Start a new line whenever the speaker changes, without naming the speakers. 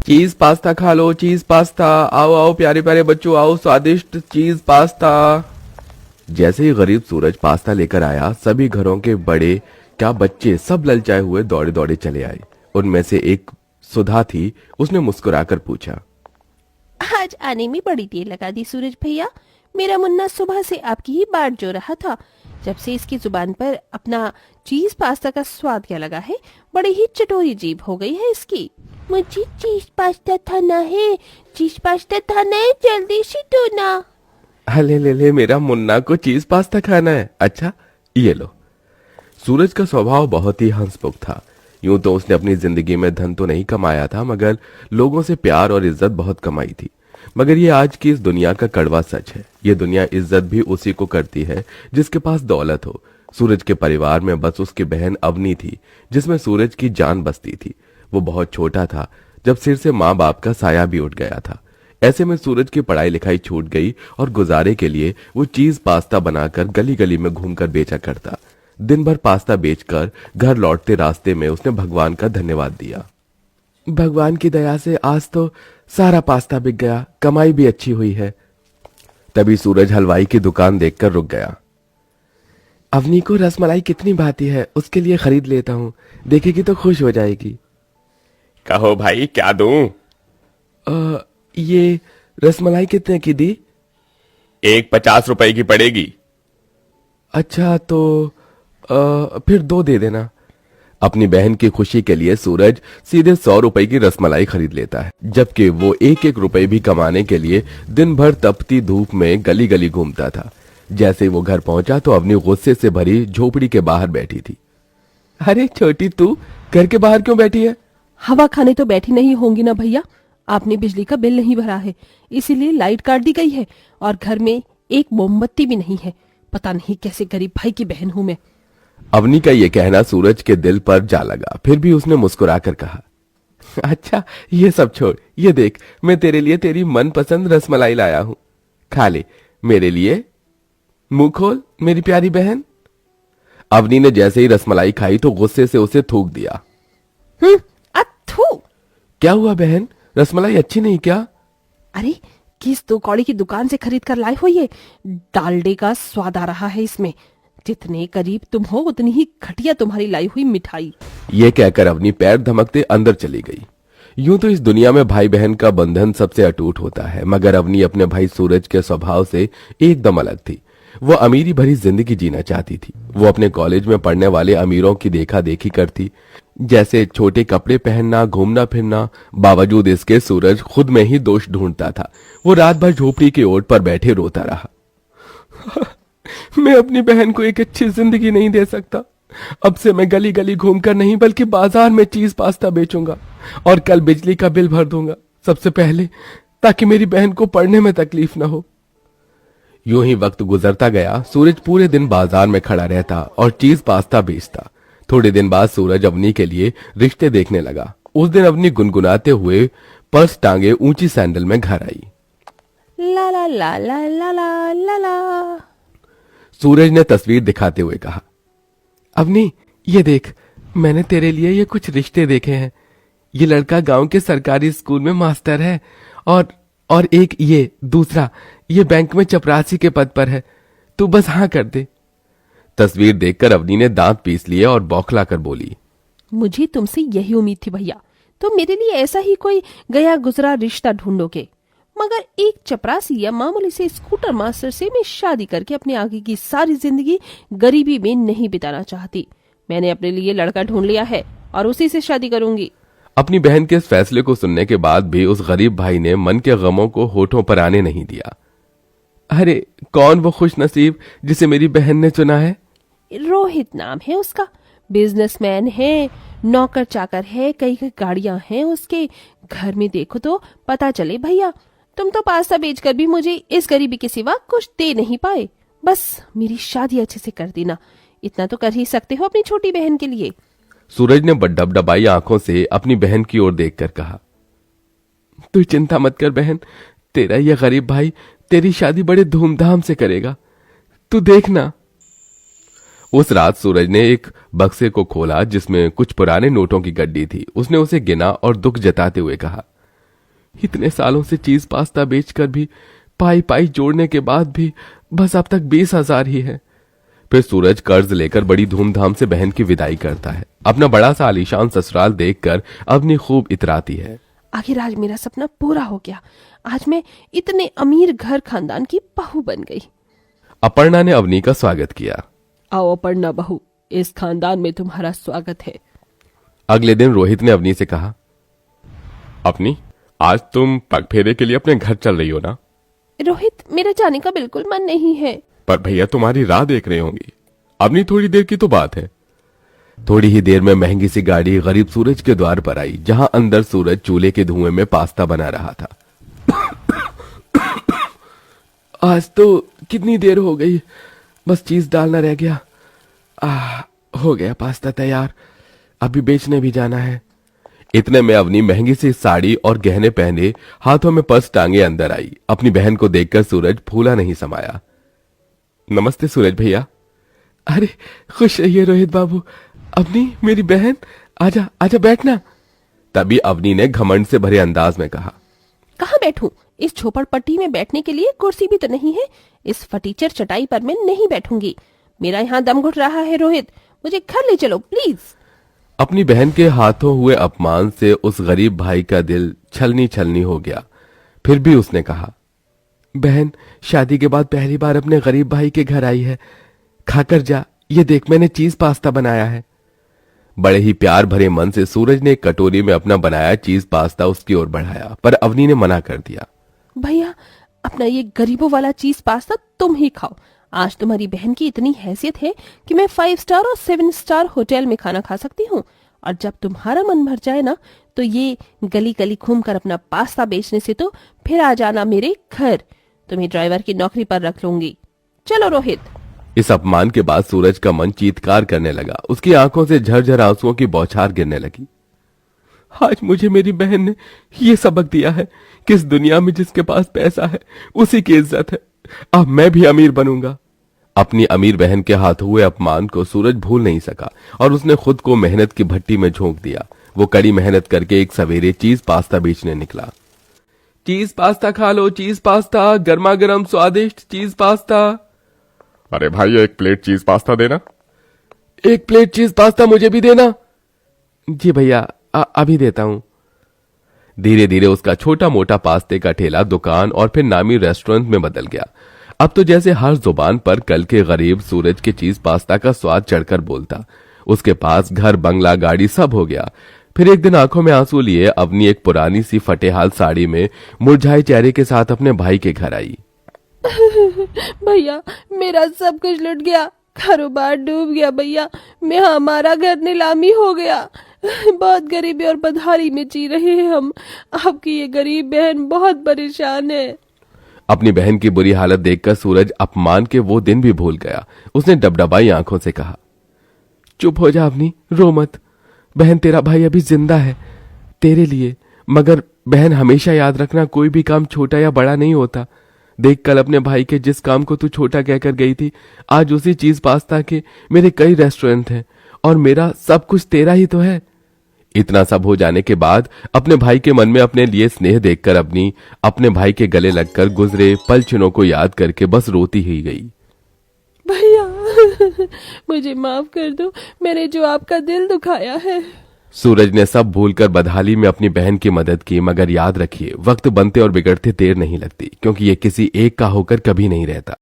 चीज पास्ता खा लो, चीज पास्ता। आओ आओ प्यारे प्यारे बच्चों, आओ स्वादिष्ट चीज पास्ता। जैसे ही गरीब सूरज पास्ता लेकर आया, सभी घरों के बड़े क्या बच्चे सब ललचाए हुए दौड़े दौड़े चले आए। उनमें से एक सुधा थी। उसने मुस्कुराकर पूछा,
आज आने में बड़ी देर लगा दी सूरज भैया। मेरा मुन्ना सुबह से आपकी ही बाट जो रहा था। जब से इसकी जुबान पर अपना चीज पास्ता का स्वाद क्या लगा है, बड़ी ही चटोरी जीभ हो गई है इसकी। मुझे चीज पास्ता खाना है, चीज पास्ता खाना है, जल्दी से दो ना।
ले ले ले, मेरा मुन्ना को चीज पास्ता खाना है। अच्छा ये लो। सूरज का स्वभाव बहुत ही हंसमुख था। यूं तो उसने अपनी जिंदगी में धन तो नहीं कमाया था, मगर लोगों से प्यार और इज्जत बहुत कमाई थी। मगर ये आज की इस दुनिया का कड़वा सच है। ये दुनिया इज्जत भी उसी को करती है जिसके पास दौलत हो। सूरज के परिवार में बस उसकी बहन अवनी थी, जिसमें सूरज की जान बसती थी। वो बहुत छोटा था जब सिर से माँ बाप का साया भी उठ गया था। ऐसे में सूरज की पढ़ाई लिखाई छूट गई और गुजारे के लिए वो चीज पास्ता बनाकर गली गली में घूमकर बेचा करता। दिन भर पास्ता बेचकर घर लौटते रास्ते में उसने भगवान का धन्यवाद दिया। भगवान की दया से आज तो सारा पास्ता बिक गया, कमाई भी अच्छी हुई है। तभी सूरज हलवाई की दुकान देखकर रुक गया। अवनी को रसमलाई कितनी भाती है, उसके लिए खरीद लेता हूँ, देखेगी तो खुश हो जाएगी।
कहो भाई क्या दूं?
ये रसमलाई कितने की दी?
एक 50 रुपए की पड़ेगी।
अच्छा तो फिर 2 दे देना। अपनी बहन की खुशी के लिए सूरज सीधे 100 रुपए की रसमलाई खरीद लेता है, जबकि वो एक एक रुपए भी कमाने के लिए दिन भर तपती धूप में गली गली घूमता था। जैसे वो घर पहुंचा तो अवनी गुस्से से भरी झोपड़ी के बाहर बैठी थी। अरे छोटी, तू घर के बाहर क्यों बैठी है?
हवा खाने तो बैठी नहीं होंगी ना भैया। आपने बिजली का बिल नहीं भरा है, इसीलिए लाइट काट दी गई है और घर में एक मोमबत्ती भी नहीं है। पता नहीं कैसे गरीब भाई की बहन हूं मैं।
अवनी का ये कहना सूरज के दिल पर जा लगा। फिर भी उसने मुस्कुराकर कहा, अच्छा ये सब छोड़, ये देख मैं तेरे लिए तेरी मनपसंद रसमलाई लाया हूं, खा ले मेरे लिए। मुंह खोल मेरी प्यारी बहन। अवनी ने जैसे ही रसमलाई खाई तो गुस्से से उसे थूक दिया।
अथू!
क्या हुआ बहन, रसमलाई अच्छी नहीं क्या?
अरे किस दो कौड़ी की दुकान से खरीद कर लाए हो ये? डालडे का स्वाद आ रहा है इसमें। जितने करीब तुम हो उतनी ही घटिया तुम्हारी लाई हुई मिठाई।
ये कहकर अवनी पैर धमकते अंदर चली गई। यूं तो इस दुनिया में भाई बहन का बंधन सबसे अटूट होता है, मगर अवनी अपने भाई सूरज के स्वभाव से एकदम अलग थी। वो अमीरी भरी जिंदगी जीना चाहती थी। वो अपने कॉलेज में पढ़ने वाले अमीरों की देखा देखी करती, जैसे छोटे कपड़े पहनना, घूमना फिरना। बावजूद इसके सूरज खुद में ही दोष ढूंढता था। वो रात भर झोपड़ी के ओट पर बैठे रोता रहा। मैं अपनी बहन को एक अच्छी जिंदगी नहीं दे सकता। अब से मैं गली गली घूमकर नहीं बल्कि बाजार में चीज पास्ता बेचूंगा और कल बिजली का बिल भर दूंगा सबसे पहले, ताकि मेरी बहन को पढ़ने में तकलीफ न हो। यूं ही वक्त गुजरता गया। सूरज पूरे दिन बाजार में खड़ा रहता और चीज पास्ता बेचता। थोड़े दिन बाद सूरज अवनी के लिए रिश्ते देखने लगा। उस दिन अवनी गुनगुनाते हुए पर्स टांगे ऊंची सैंडल में घर आई।
ला ला ला ला ला ला ला ला।
सूरज ने तस्वीर दिखाते हुए कहा, अवनी ये देख, मैंने तेरे लिए ये कुछ रिश्ते देखे हैं। ये लड़का गांव के सरकारी स्कूल में मास्टर है और एक ये दूसरा, ये बैंक में चपरासी के पद पर है। तू बस हाँ कर दे। तस्वीर देखकर अवनी ने दांत पीस लिए और बौखलाकर बोली,
मुझे तुमसे यही उम्मीद थी भैया, तुम मेरे लिए ऐसा ही कोई गया गुजरा रिश्ता ढूंढोगे। मगर एक चपरासी या मामूली से स्कूटर मास्टर से मैं शादी करके अपने आगे की सारी जिंदगी गरीबी में नहीं बिताना चाहती। मैंने अपने लिए लड़का ढूंढ लिया है और उसी से शादी करूंगी।
अपनी बहन के इस फैसले को सुनने के बाद भी उस गरीब भाई ने मन के गमों को होठों पर आने नहीं दिया। अरे कौन वो खुश नसीब जिसे मेरी बहन ने चुना है?
रोहित नाम है उसका, बिजनेसमैन है, नौकर चाकर है, कई कई गाड़ियां हैं उसके। घर में देखो तो पता चले भैया, तुम तो पास्ता बेचकर भी मुझे इस गरीबी के सिवा कुछ दे नहीं पाए। बस मेरी शादी अच्छे से कर देना, इतना तो कर ही सकते हो अपनी छोटी बहन के लिए।
सूरज ने डबडबाई आंखों से अपनी बहन की ओर देखकर कहा, तू चिंता मत कर बहन, तेरा यह गरीब भाई तेरी शादी बड़े धूमधाम से करेगा, तू देखना। उस रात सूरज ने एक बक्से को खोला जिसमें कुछ पुराने नोटों की गड्डी थी। उसने उसे गिना और दुख जताते हुए कहा, इतने सालों से चीज पास्ता बेचकर भी पाई पाई जोड़ने के बाद भी बस अब तक 20,000 ही है। फिर सूरज कर्ज लेकर बड़ी धूमधाम से बहन की विदाई करता है। अपना बड़ा सा आलीशान ससुराल देखकर अवनी खूब इतराती है।
आखिर आज मेरा सपना पूरा हो गया। आज मैं इतने अमीर घर खानदान की बहू बन गई।
अपर्णा ने अवनी का स्वागत किया।
आओ अपर्णा बहू, इस खानदान में तुम्हारा स्वागत है।
अगले दिन रोहित ने अवनी से कहा,
अपनी आज तुम पग फेरे के लिए अपने घर चल रही हो ना?
रोहित, मेरा जाने का बिल्कुल मन नहीं है।
पर भैया तुम्हारी राह देख रहे होंगी। अपनी थोड़ी देर की तो बात है।
थोड़ी ही देर में महंगी सी गाड़ी गरीब सूरज के द्वार पर आई, जहां अंदर सूरज चूल्हे के धुएं में पास्ता बना रहा था। आज तो कितनी देर हो गई, बस चीज डालना रह गया। हो गया पास्ता तैयार, अभी बेचने भी जाना है। इतने में अवनी महंगी सी साड़ी और गहने पहने हाथों में पर्स टांगे अंदर आई। अपनी बहन को देखकर सूरज फूला नहीं समाया।
नमस्ते सूरज भैया।
अरे खुश रहिए रोहित बाबू। अवनी मेरी बहन, आजा आजा बैठना। तभी अवनी ने घमंड से भरे अंदाज में कहा,
कहाँ बैठूं? इस झोपड़पट्टी में बैठने के लिए कुर्सी भी तो नहीं है। इस फटीचर चटाई पर मैं नहीं बैठूंगी। मेरा यहाँ दम घुट रहा है। रोहित, मुझे घर ले चलो प्लीज।
अपनी बहन के हाथों हुए अपमान से उस गरीब भाई का दिल छलनी छलनी हो गया। फिर भी उसने कहा, बहन शादी के बाद पहली बार अपने गरीब भाई के घर आई है, खाकर जा, ये देख मैंने चीज पास्ता बनाया है। बड़े ही प्यार भरे मन से सूरज ने एक कटोरी में अपना बनाया चीज पास्ता उसकी ओर बढ़ाया, पर अवनी ने मना कर दिया।
भैया, अपना ये गरीबों वाला चीज पास्ता तुम ही खाओ। आज तुम्हारी बहन की इतनी हैसियत है कि मैं 5 स्टार और 7 स्टार होटल में खाना खा सकती हूँ। और जब तुम्हारा मन भर जाए ना, तो ये गली गली घूमकर अपना पास्ता बेचने से तो फिर आ जाना मेरे घर। तुम्हें ड्राइवर की नौकरी पर रख लूंगी। चलो रोहित।
इस अपमान के बाद सूरज का मन चीत्कार करने लगा। उसकी आंखों से झरझर आंसुओं की बौछार गिरने लगी। आज मुझे मेरी बहन ने ये सबक दिया है कि इस दुनिया में जिसके पास पैसा है उसी की इज्जत है। अब मैं भी अमीर बनूंगा। अपनी अमीर बहन के हाथ हुए अपमान को सूरज भूल नहीं सका और उसने खुद को मेहनत की भट्टी में झोंक दिया। वो कड़ी मेहनत करके एक सवेरे चीज पास्ता बेचने निकला। चीज पास्ता खा लो, चीज पास्ता, गर्मा गर्म स्वादिष्ट चीज पास्ता।
अरे भाई एक प्लेट चीज पास्ता देना।
एक प्लेट चीज पास्ता मुझे भी देना। जी भैया, अभी देता हूं। धीरे धीरे उसका छोटा मोटा पास्ते का ठेला दुकान और फिर नामी रेस्टोरेंट में बदल गया। अब तो जैसे हर जुबान पर कल के गरीब सूरज के चीज पास्ता का स्वाद चढ़कर बोलता। उसके पास घर, बंगला, गाड़ी सब हो गया। फिर एक दिन आंखों में आंसू लिए अवनी एक पुरानी सी फटेहाल साड़ी में मुरझाए चेहरे के साथ अपने भाई के घर आई।
भैया, मेरा सब कुछ लुट गया, कारोबार डूब गया भैया। मैं हमारा घर नीलामी हो गया। बहुत गरीबी और बदहाली में जी रहे हैं हम। आपकी ये गरीब बहन बहुत परेशान है।
अपनी बहन की बुरी हालत देखकर सूरज अपमान के वो दिन भी भूल गया। उसने डबडबाई आंखों से कहा, चुप हो जा अवनी, रो मत। बहन, तेरा भाई अभी जिंदा है तेरे लिए। मगर बहन, हमेशा याद रखना, कोई भी काम छोटा या बड़ा नहीं होता। देख, कल अपने भाई के जिस काम को तू छोटा कहकर गई थी, आज उसी चीज पास्ता के मेरे कई रेस्टोरेंट हैं और मेरा सब कुछ तेरा ही तो है। इतना सब हो जाने के बाद अपने भाई के मन में अपने लिए स्नेह देखकर अपनी अपने भाई के गले लगकर गुजरे पल क्षणों को याद करके बस रोती ही गई।
भैया, मुझे माफ कर दो, मैंने जो आपका दिल दुखाया है।
सूरज ने सब भूलकर बदहाली में अपनी बहन की मदद की। मगर याद रखिए, वक्त बनते और बिगड़ते देर नहीं लगती, क्योंकि ये किसी एक का होकर कभी नहीं रहता।